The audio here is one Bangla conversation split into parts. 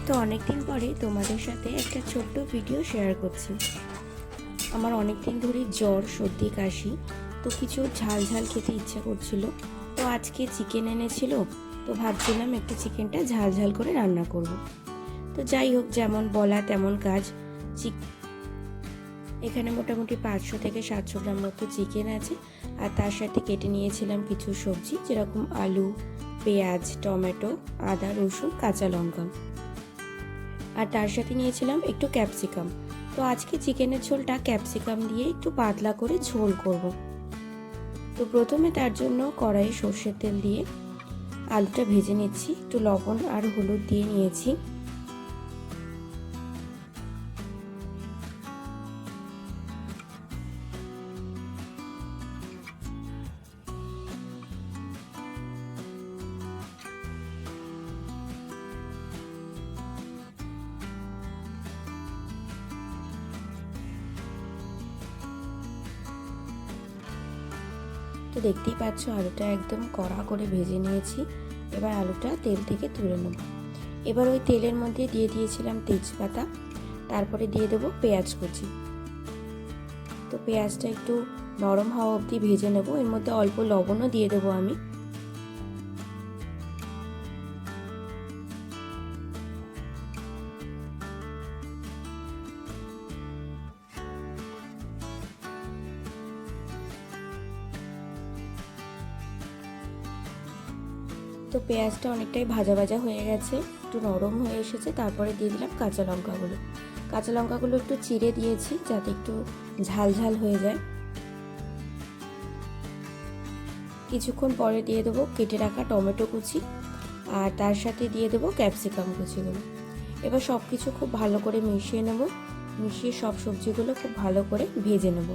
তো অনেক দিন পরে তোমাদের সাথে একটা ছোট্ট ভিডিও শেয়ার করছি। আমার অনেক দিন ধরেই জ্বর, সর্দি, কাশি, তো কিছু ঝাল ঝাল খেতে ইচ্ছা করছিল। তো আজকে চিকেন এনেছিল, তো ভাবছিলাম একটু চিকেনটা ঝাল ঝাল করে রান্না করব। তো যাই হোক, যেমন বলা তেমন কাজ। এখানে মোটামুটি 500 থেকে 700 গ্রাম মতো চিকেন আছে, আর তার সাথে কেটে নিয়েছিলাম কিছু সবজি, যেরকম আলু, পেঁয়াজ, টমেটো, আদা, রসুন, কাঁচা লঙ্কা, আর তার সাথে নিয়েছিলাম একটু ক্যাপসিকাম। তো আজকে চিকেনের ঝোলটা ক্যাপসিকাম দিয়ে একটু পাতলা করে ঝোল করব। তো প্রথমে তার জন্য কড়াইয়ে সর্ষের তেল দিয়ে আলুটা ভেজে নিচ্ছি। একটু লবণ আর হলুদ দিয়ে নিয়েছি। তো দেখতেই পাচ্ছ আলুটা একদম কড়া করে ভেজে নিয়েছি। এবার আলুটা তেল থেকে তুলে নেব। এবার ওই তেলের মধ্যে দিয়ে দিয়েছিলাম তেজপাতা, তারপরে দিয়ে দেবো পেঁয়াজ কুচি। তো পেঁয়াজটা একটু নরম হওয়া অবধি ভেজে নেব। এর মধ্যে অল্প লবণও দিয়ে দেবো আমি। তো পেঁয়াজটা অনেকটাই ভাজা ভাজা হয়ে গেছে, একটু নরম হয়ে এসেছে। তারপরে দিয়ে দিলাম কাঁচা লঙ্কাগুলো। কাঁচা লঙ্কাগুলো একটু চিড়ে দিয়েছি যাতে একটু ঝাল ঝাল হয়ে যায়। কিছুক্ষণ পরে দিয়ে দেবো কেটে রাখা টমেটো কুচি, আর তার সাথে দিয়ে দেবো ক্যাপসিকাম কুচিগুলো। এবার সব কিছু খুব ভালো করে মিশিয়ে নেব। মিশিয়ে সব সবজিগুলো খুব ভালো করে ভেজে নেব।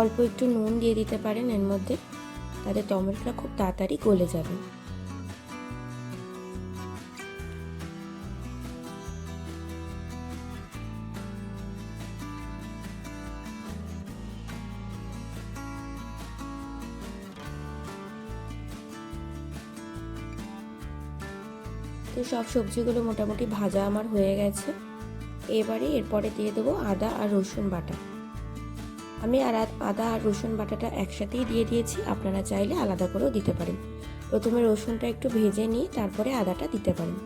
অল্প একটু নুন দিয়ে দিতে পারেন এর মধ্যে, তাতে টমেটোটা খুব তাড়াতাড়ি গলে যাবে। তো সব সবজিগুলো মোটামুটি ভাজা আমার হয়ে গেছে। এবারে এরপরে দিয়ে দেবো আদা আর রসুন বাটা। আমি আদা আর রসুন বাটাটা একসাথেই দিয়ে দিয়েছি, আপনারা চাইলে আলাদা করেও দিতে পারেন। প্রথমে রসুনটা একটু ভেজে নিয়ে তারপরে আদাটা দিতে পারেন।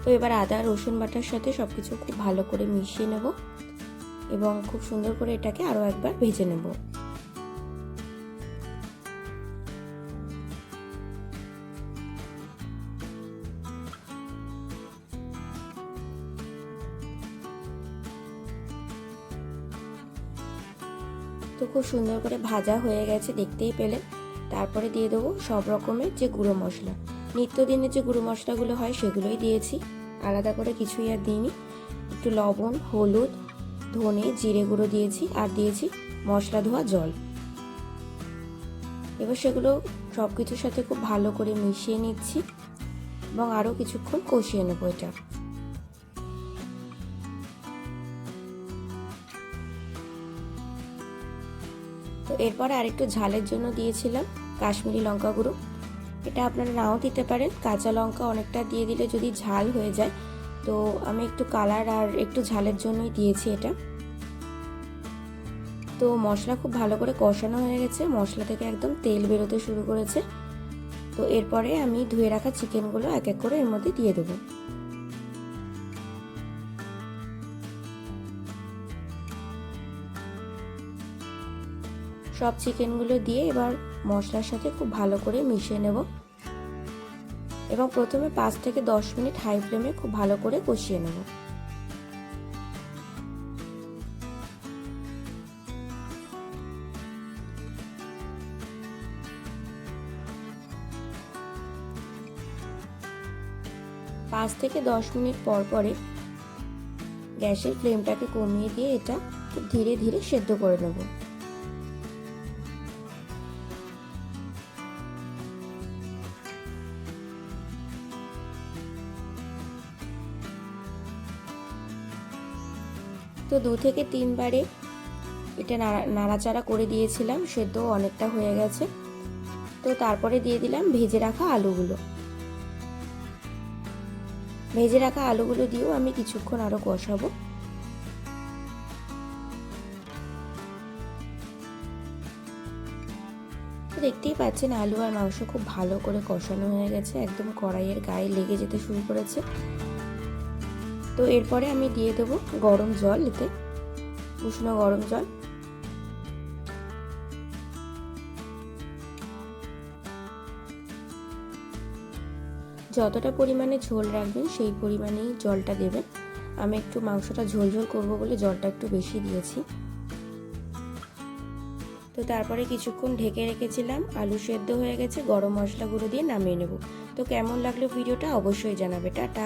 তো এবার আদা রসুন বাটার সাথে সব কিছু খুব ভালো করে মিশিয়ে নেব এবং খুব সুন্দর করে এটাকে আরও একবার ভেজে নেব। তো খুব সুন্দর করে ভাজা হয়ে গেছে, দেখতেই পেলেন। তারপরে দিয়ে দেবো সব রকমের যে গুঁড়ো মশলা, নিত্যদিনের যে গুঁড়ো মশলাগুলো হয় সেগুলোই দিয়েছি, আলাদা করে কিছুই আর দিইনি। একটু লবণ, হলুদ, ধনে, জিরে গুঁড়ো দিয়েছি, আর দিয়েছি মশলা ধোয়া জল। এবার সেগুলো সব কিছুর সাথে খুব ভালো করে মিশিয়ে নিচ্ছি এবং আরও কিছুক্ষণ কষিয়ে নেবো এটা। তো এরপরে আরেকটু ঝালের জন্য দিয়েছিলাম কাশ্মীরি লঙ্কা গুঁড়ো। এটা আপনারা নাও দিতে পারেন, কাঁচা লঙ্কা অনেকটা দিয়ে দিলে যদি ঝাল হয়ে যায়। তো আমি একটু কালার আর একটু ঝালের জন্যই দিয়েছি এটা। তো মশলা খুব ভালো করে কষানো হয়ে গেছে, মশলা থেকে একদম তেল বেরোতে শুরু করেছে। তো এরপরে আমি ধুয়ে রাখা চিকেনগুলো এক এক করে এর মধ্যে দিয়ে দেবো। সব চিকেনগুলো দিয়ে এবার মশলার সাথে খুব ভালো করে মিশিয়ে নেব এবং প্রথমে 5 থেকে 10 মিনিট হাই ফ্লেমে খুব ভালো করে কষিয়ে নেব। পাঁচ থেকে 10 মিনিট পর পরে গ্যাসের ফ্লেমটাকে কমিয়ে দিয়ে এটা খুব ধীরে ধীরে সেদ্ধ করে নেব। তো 2 থেকে 3 বারে এটা নাড়াচাড়া করে দিয়েছিলাম, সেদ্ধ অনেকটা হয়ে গেছে। তো তারপরে দিয়ে দিলাম ভেজে রাখা আলুগুলো। ভেজে রাখা আলুগুলো দিয়েও আমি কিছুক্ষণ আরও কষাবো। তো দেখতেই পাচ্ছেন আলু আর মাংস খুব ভালো করে কষানো হয়ে গেছে, একদম কড়াইয়ের গায়ে লেগে যেতে শুরু করেছে। তো এরপরে আমি দিয়ে দেবো গরম জল, এতে উষ্ণ গরম জল। যতটা পরিমাণে ঝোল রাখবেন সেই পরিমাণেই জলটা দেবেন। আমি একটু মাংসটা ঝোল ঝোল করবো বলে জলটা একটু বেশি দিয়েছি। তো তারপরে কিছুক্ষণ ঢেকে রেখেছিলাম, আলু সেদ্ধ হয়ে গেছে, গরম মশলা গুঁড়ো দিয়ে নামিয়ে নেব। তো কেমন লাগলো ভিডিওটা অবশ্যই জানাবে। টাটা।